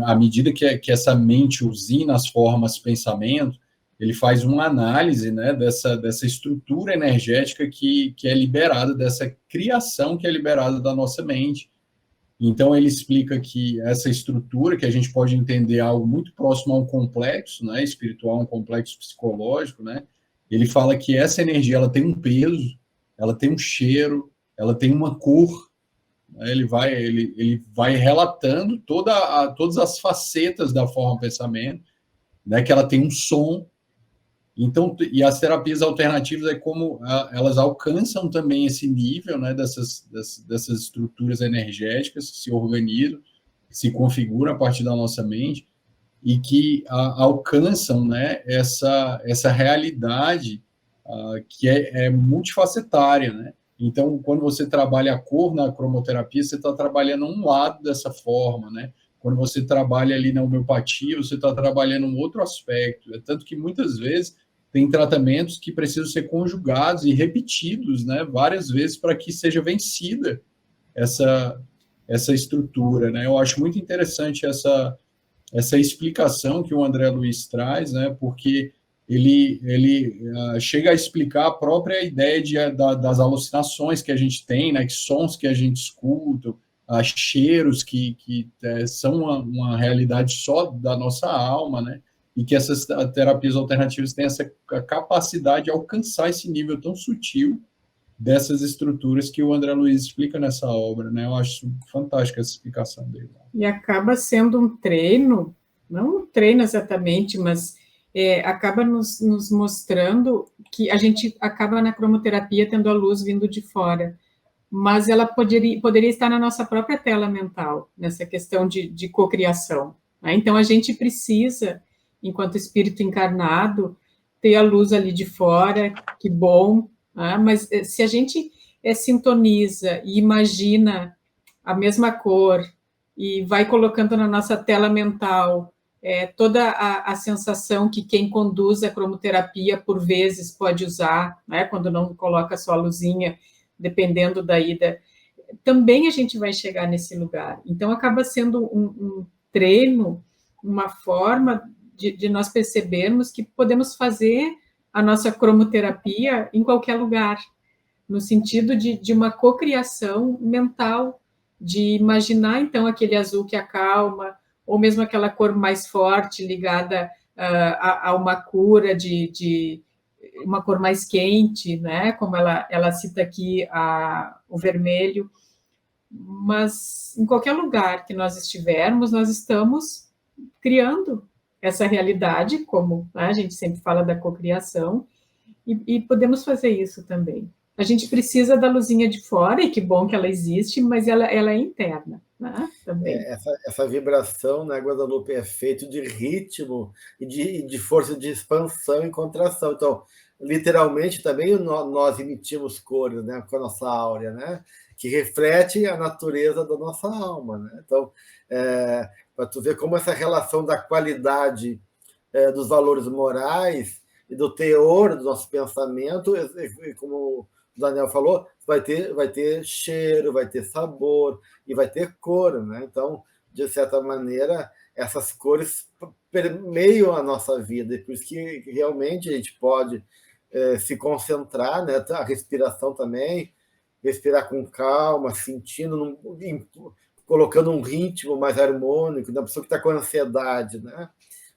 à medida que essa mente usina as formas, pensamento, ele faz uma análise, né, dessa estrutura energética que é liberada, dessa criação que é liberada da nossa mente. Então, ele explica que essa estrutura, que a gente pode entender algo muito próximo a um complexo, né, espiritual, um complexo psicológico, né, ele fala que essa energia ela tem um peso, ela tem um cheiro, ela tem uma cor. Ele vai relatando todas as facetas da forma pensamento, né, que ela tem um som. Então, e as terapias alternativas é como elas alcançam também esse nível, né, dessas estruturas energéticas que se organizam, que se configuram a partir da nossa mente e que alcançam, né, essa realidade que é multifacetária, né? Então, quando você trabalha a cor na cromoterapia, você está trabalhando um lado dessa forma, né? Quando você trabalha ali na homeopatia, você está trabalhando um outro aspecto. É tanto que muitas vezes tem tratamentos que precisam ser conjugados e repetidos, né, várias vezes para que seja vencida essa estrutura, né? Eu acho muito interessante essa explicação que o André Luiz traz, né, porque ele chega a explicar a própria ideia das alucinações que a gente tem, né, que sons que a gente escuta, cheiros que são uma realidade só da nossa alma, né, e que essas terapias alternativas têm essa capacidade de alcançar esse nível tão sutil dessas estruturas que o André Luiz explica nessa obra, né? Eu acho fantástica essa explicação dele. E acaba sendo um treino, não um treino exatamente, mas acaba nos mostrando que a gente acaba na cromoterapia tendo a luz vindo de fora, mas ela poderia estar na nossa própria tela mental, nessa questão de cocriação, né? Então, a gente precisa, enquanto espírito encarnado, ter a luz ali de fora, que bom, né? Mas se a gente sintoniza e imagina a mesma cor e vai colocando na nossa tela mental toda a sensação que quem conduz a cromoterapia, por vezes, pode usar, né, quando não coloca só a luzinha, dependendo da ida, também a gente vai chegar nesse lugar. Então, acaba sendo um treino, uma forma de nós percebermos que podemos fazer a nossa cromoterapia em qualquer lugar, no sentido de uma cocriação mental, de imaginar, então, aquele azul que acalma, ou mesmo aquela cor mais forte, ligada a uma cura de uma cor mais quente, né? Como ela cita aqui o vermelho. Mas em qualquer lugar que nós estivermos, nós estamos criando essa realidade, como, né, a gente sempre fala da cocriação, e podemos fazer isso também. A gente precisa da luzinha de fora, e que bom que ela existe, mas ela é interna, né, também. Essa vibração, né, Guadalupe, é feito de ritmo e de força de expansão e contração. Então, literalmente, também nós emitimos cores, né, com a nossa áurea, né, que reflete a natureza da nossa alma, né? Então, para tu ver como essa relação da qualidade dos valores morais e do teor do nosso pensamento, como o Daniel falou, vai ter cheiro, vai ter sabor e vai ter cor, né? Então, de certa maneira, essas cores permeiam a nossa vida, e por isso que realmente a gente pode se concentrar, né? A respiração também, respirar com calma, sentindo, colocando um ritmo mais harmônico, da pessoa que está com ansiedade, né?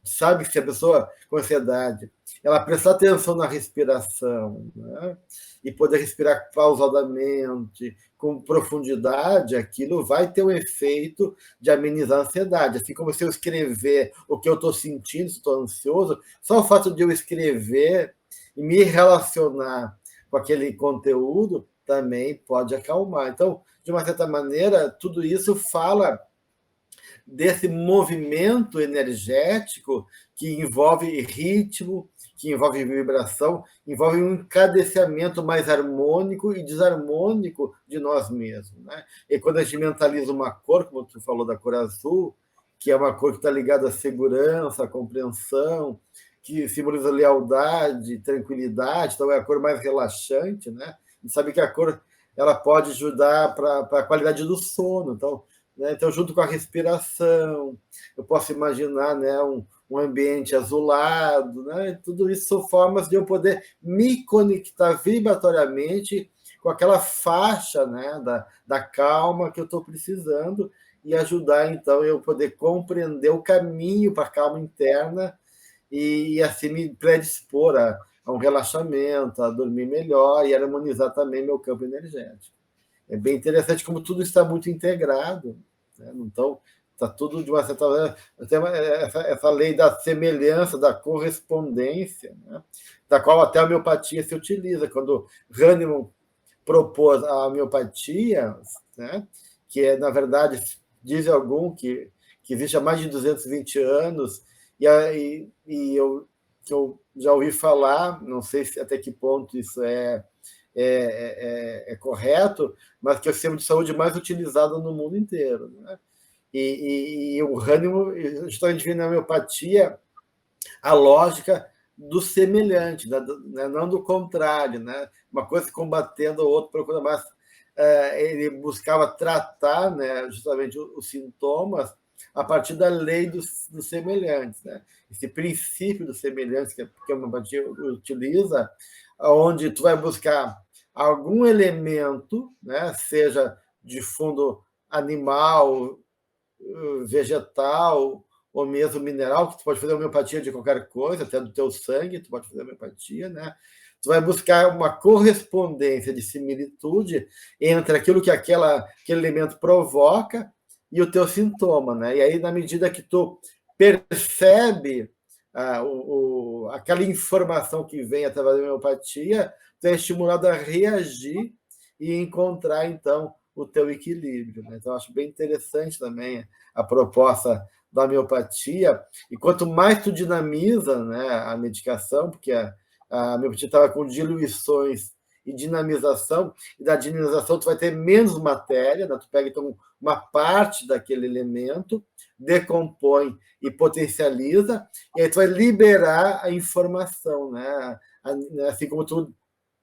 Sabe que se a pessoa com ansiedade ela prestar atenção na respiração, né, e poder respirar pausadamente, com profundidade, aquilo vai ter um efeito de amenizar a ansiedade. Assim como se eu escrever o que eu estou sentindo, se estou ansioso, só o fato de eu escrever e me relacionar com aquele conteúdo também pode acalmar. Então, de uma certa maneira, tudo isso fala desse movimento energético que envolve ritmo, que envolve vibração, envolve um encadenciamento mais harmônico e desarmônico de nós mesmos, né? E quando a gente mentaliza uma cor, como tu falou da cor azul, que é uma cor que está ligada à segurança, à compreensão, que simboliza lealdade, tranquilidade, então é a cor mais relaxante, né? A gente sabe que a cor ela pode ajudar para a qualidade do sono, então, né? Então, junto com a respiração, eu posso imaginar, né, um ambiente azulado, né? Tudo isso são formas de eu poder me conectar vibratoriamente com aquela faixa, né, da calma que eu estou precisando e ajudar, então, eu poder compreender o caminho para a calma interna e assim me predispor a um relaxamento, a dormir melhor e harmonizar também meu campo energético. É bem interessante como tudo está muito integrado, né? Então, está tudo de uma certa maneira. Tem essa lei da semelhança, da correspondência, né? Da qual até a homeopatia se utiliza. Quando Hahnemann propôs a homeopatia, né? Que na verdade, diz algum que existe há mais de 220 anos, e eu já ouvi falar, não sei até que ponto isso é correto, mas que é o sistema de saúde mais utilizado no mundo inteiro, né? E o Hahnemann justamente vê na homeopatia a lógica do semelhante, né? Não do contrário, né? Uma coisa combatendo a outra, procurando mais. Ele buscava tratar, né, justamente os sintomas a partir da lei dos semelhantes, né? Esse princípio dos semelhantes que a homeopatia utiliza, onde tu vai buscar algum elemento, né, seja de fundo animal, vegetal ou mesmo mineral, que tu pode fazer homeopatia de qualquer coisa, até do teu sangue, tu pode fazer homeopatia, né? Tu vai buscar uma correspondência de similitude entre aquilo que aquele elemento provoca e o teu sintoma, né? E aí, na medida que tu percebe aquela informação que vem através da homeopatia, tu é estimulado a reagir e encontrar, então, o teu equilíbrio, né? Então, acho bem interessante também a proposta da homeopatia. E quanto mais tu dinamiza, né, a medicação, porque a homeopatia estava com diluições e dinamização, e da dinamização tu vai ter menos matéria, né? Tu pega, então, uma parte daquele elemento, decompõe e potencializa, e aí tu vai liberar a informação, né? Assim como tu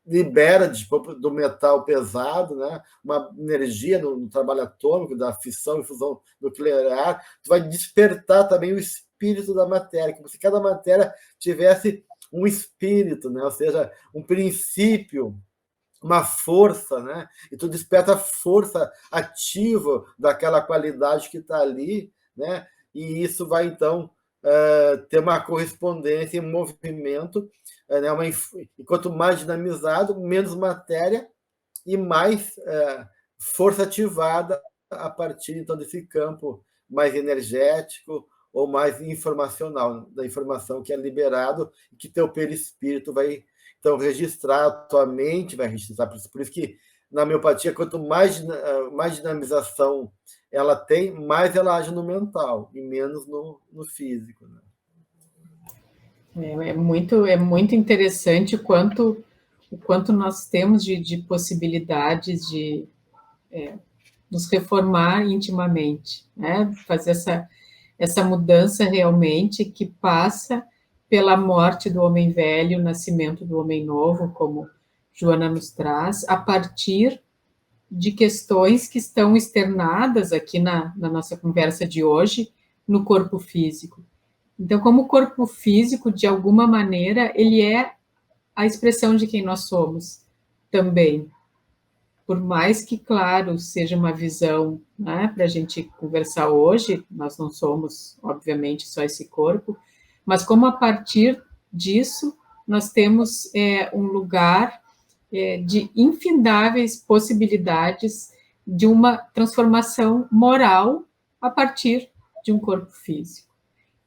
libera do metal pesado, né? Uma energia no trabalho atômico, da fissão e fusão nuclear, tu vai despertar também o espírito da matéria, como se cada matéria tivesse um espírito, né? Ou seja, um princípio, uma força, né? E tu desperta a força ativa daquela qualidade que está ali, né? E isso vai, então, ter uma correspondência em movimento, né? E quanto mais dinamizado, menos matéria e mais força ativada a partir, então, desse campo mais energético ou mais informacional, da informação que é liberado e que teu perispírito vai, então, registrar, a tua mente vai registrar. Por isso que, na homeopatia, quanto mais dinamização ela tem, mais ela age no mental e menos no físico, né? É muito interessante o quanto nós temos de possibilidades de nos reformar intimamente, né? Fazer essa mudança realmente que passa pela morte do homem velho, o nascimento do homem novo, como Joana nos traz, a partir de questões que estão externadas aqui na nossa conversa de hoje, no corpo físico. Então, como o corpo físico, de alguma maneira, ele é a expressão de quem nós somos também. Por mais que, claro, seja uma visão, né, para a gente conversar hoje, nós não somos, obviamente, só esse corpo, mas como a partir disso nós temos um lugar de infindáveis possibilidades de uma transformação moral a partir de um corpo físico.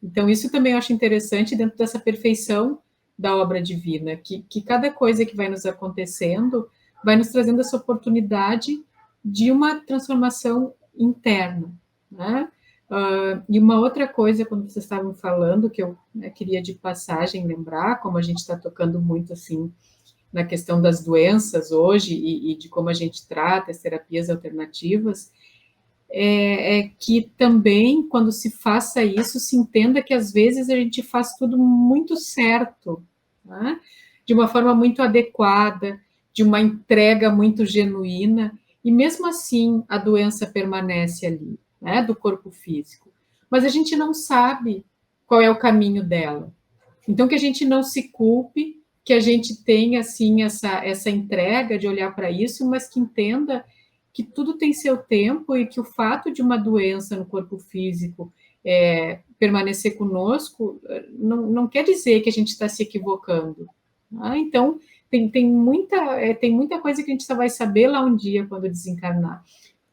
Então, isso também eu acho interessante dentro dessa perfeição da obra divina, que cada coisa que vai nos acontecendo vai nos trazendo essa oportunidade de uma transformação interna, né? E uma outra coisa, quando vocês estavam falando, que eu queria de passagem lembrar, como a gente está tocando muito assim na questão das doenças hoje e de como a gente trata as terapias alternativas, é que também, quando se faça isso, se entenda que às vezes a gente faz tudo muito certo, né? De uma forma muito adequada, de uma entrega muito genuína, e mesmo assim a doença permanece ali, né, do corpo físico. Mas a gente não sabe qual é o caminho dela. Então, que a gente não se culpe, que a gente tenha, assim, essa entrega de olhar para isso, mas que entenda que tudo tem seu tempo e que o fato de uma doença no corpo físico permanecer conosco não quer dizer que a gente está se equivocando. Tá? Então, tem muita coisa que a gente só vai saber lá um dia, quando desencarnar.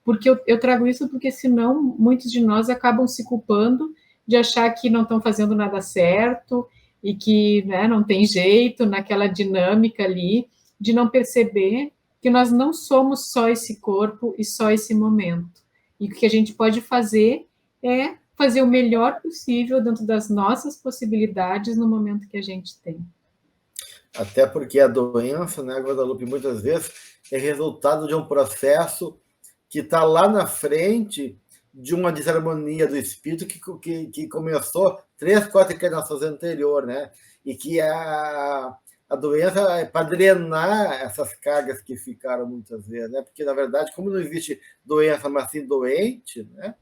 Porque eu trago isso porque, senão, muitos de nós acabam se culpando de achar que não estão fazendo nada certo e que, né, não tem jeito, naquela dinâmica ali, de não perceber que nós não somos só esse corpo e só esse momento. E o que a gente pode fazer é fazer o melhor possível dentro das nossas possibilidades no momento que a gente tem. Até porque a doença, né, Guadalupe, muitas vezes é resultado de um processo que está lá na frente de uma desarmonia do espírito que começou 3, 4 encarnações anteriores, né? E que a doença é para drenar essas cargas que ficaram muitas vezes, né? Porque, na verdade, como não existe doença, mas sim doente, né?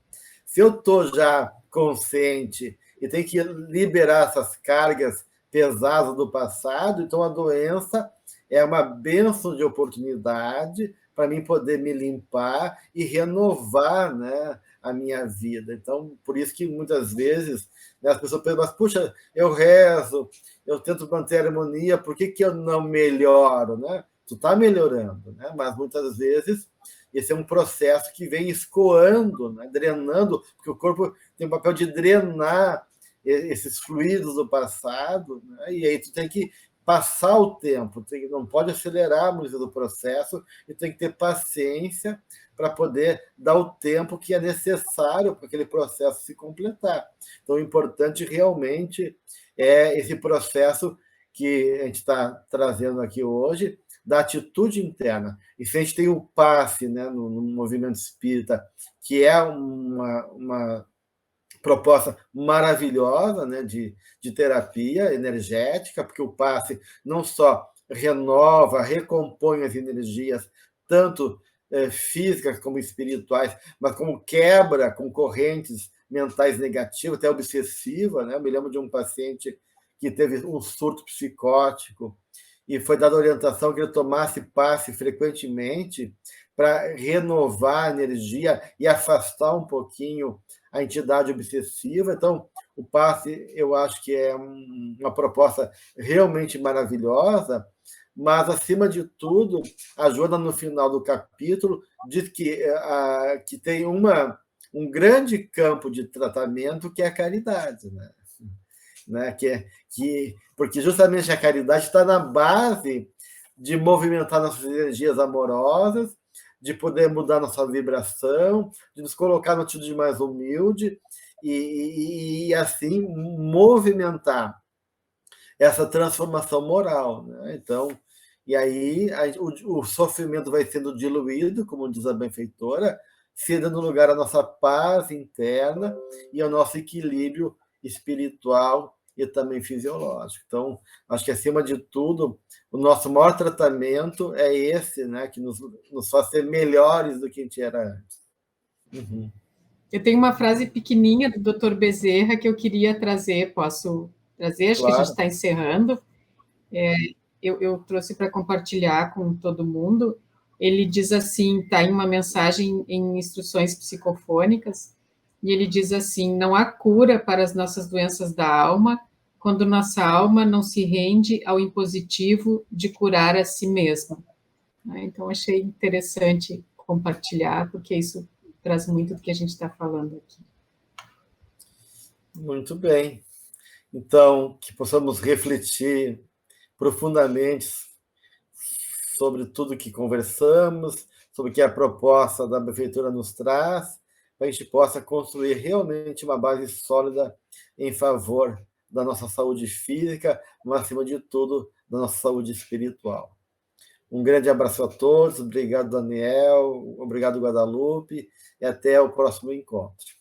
Se eu estou já consciente e tenho que liberar essas cargas pesadas do passado, então a doença é uma bênção de oportunidade para mim poder me limpar e renovar, né, a minha vida. Então, por isso que muitas vezes, né, as pessoas pensam, mas, puxa, eu rezo, eu tento manter a harmonia, por que eu não melhoro? Né? Tu está melhorando, né? Mas muitas vezes esse é um processo que vem escoando, né, drenando, porque o corpo tem o papel de drenar esses fluidos do passado, né? E aí tu tem que passar o tempo, não pode acelerar muito o processo e tem que ter paciência para poder dar o tempo que é necessário para aquele processo se completar. Então, o importante realmente é esse processo que a gente está trazendo aqui hoje, da atitude interna. E se a gente tem o passe, né, no movimento espírita, que é uma proposta maravilhosa, né, de terapia energética, porque o passe não só renova, recompõe as energias, tanto físicas como espirituais, mas como quebra com correntes mentais negativas, até obsessiva, né? Eu me lembro de um paciente que teve um surto psicótico e foi dada orientação que ele tomasse passe frequentemente para renovar a energia e afastar um pouquinho a entidade obsessiva. Então, o passe, eu acho que é uma proposta realmente maravilhosa, mas, acima de tudo, a Joana, no final do capítulo, diz que tem um grande campo de tratamento, que é a caridade, né? Porque justamente a caridade está na base de movimentar nossas energias amorosas, de poder mudar nossa vibração, de nos colocar no atitude mais humilde e assim, movimentar essa transformação moral, né? Então, e aí o sofrimento vai sendo diluído, como diz a benfeitora, cedendo lugar à nossa paz interna e ao nosso equilíbrio espiritual e também fisiológico. Então, acho que, acima de tudo, o nosso maior tratamento é esse, né, que nos faz ser melhores do que a gente era antes. Uhum. Eu tenho uma frase pequenininha do Dr. Bezerra que eu queria trazer, posso trazer? Acho que a gente está encerrando. Eu trouxe para compartilhar com todo mundo. Ele diz assim, está em uma mensagem em instruções psicofônicas, e ele diz assim: não há cura para as nossas doenças da alma quando nossa alma não se rende ao impositivo de curar a si mesma. Então, achei interessante compartilhar, porque isso traz muito do que a gente está falando aqui. Muito bem. Então, que possamos refletir profundamente sobre tudo que conversamos, sobre o que a proposta da prefeitura nos traz, para a gente possa construir realmente uma base sólida em favor da nossa saúde física, mas, acima de tudo, da nossa saúde espiritual. Um grande abraço a todos, obrigado, Daniel, obrigado, Guadalupe, e até o próximo encontro.